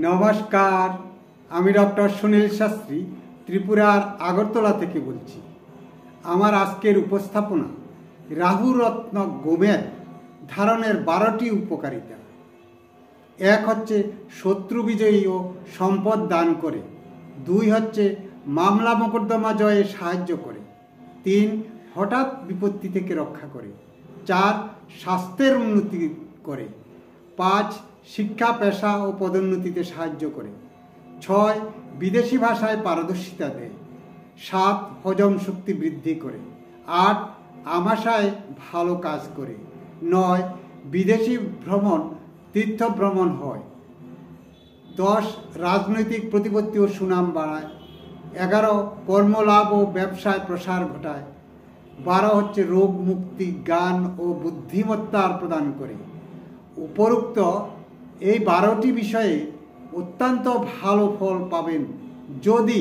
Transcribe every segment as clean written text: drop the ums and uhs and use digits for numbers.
নমস্কার, আমি ডক্টর সুনীল শাস্ত্রী ত্রিপুরার আগরতলা থেকে বলছি। আমার আজকের উপস্থাপনা রাহু রত্ন গোমের ধারণের 12টি উপকারিতা। 1 হচ্ছে শত্রু বিজয়ী ও সম্পদ দান করে। 2 হচ্ছে মামলা মোকদ্দমা জয়ে সাহায্য করে। 3 হঠাৎ বিপত্তি থেকে রক্ষা করে। 4 স্বাস্থ্যের উন্নতি করে। 5 শিক্ষা পেশা ও পদোন্নতিতে সাহায্য করে। 6 বিদেশি ভাষায় পারদর্শিতা দেয়। 7 হজম শক্তি বৃদ্ধি করে। 8 আমাশায় ভালো কাজ করে। 9 বিদেশি ভ্রমণ তীর্থ ভ্রমণ হয়। 10 রাজনৈতিক প্রতিপত্তি ও সুনাম বাড়ায়। 11 কর্মলাভ ও ব্যবসায় প্রসার ঘটায়। 12 হচ্ছে রোগ মুক্তি, জ্ঞান ও বুদ্ধিমত্তার প্রদান করে। উপরোক্ত এই 12টি বিষয়ে অত্যন্ত ভালো ফল পাবেন যদি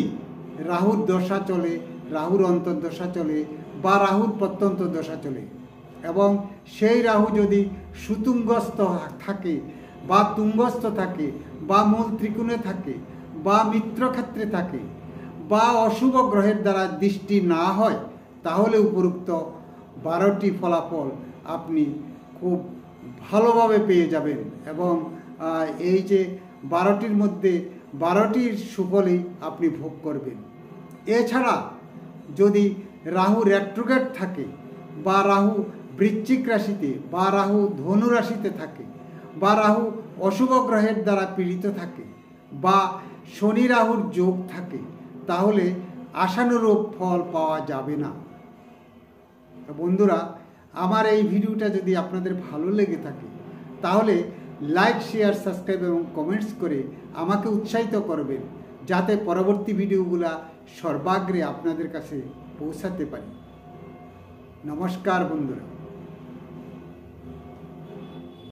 রাহুর দশা চলে, রাহুর অন্তর্দশা চলে বা রাহুর প্রত্যন্ত দশা চলে, এবং সেই রাহু যদি সুতুঙ্গস্থ থাকে বা তুঙ্গস্থ থাকে বা মূল ত্রিকোণে থাকে বা মিত্রক্ষেত্রে থাকে বা অশুভ গ্রহের দ্বারা দৃষ্টি না হয়, তাহলে উপরোক্ত 12টি ফলাফল আপনি খুব ভালোভাবে পেয়ে যাবেন। এবং এই যে 12টির মধ্যে 12টির সুফলই আপনি ভোগ করবেন। এছাড়া যদি রাহু রেট্রোগ্রেড থাকে বা রাহু বৃশ্চিক রাশিতে বা রাহু ধনু রাশিতে থাকে বা রাহু অশুভ গ্রহের দ্বারা পীড়িত থাকে বা শনি রাহুর যোগ থাকে, তাহলে আশানুরূপ ফল পাওয়া যাবে না। বন্ধুরা, আমার এই ভিডিওটা যদি আপনাদের ভালো লেগে থাকে তাহলে লাইক, শেয়ার, সাবস্ক্রাইব এবং কমেন্টস করে আমাকে উৎসাহিত করবেন, যাতে পরবর্তী ভিডিওগুলা সর্বাগ্রে আপনাদের কাছে পৌঁছাতে পারি। নমস্কার বন্ধুরা।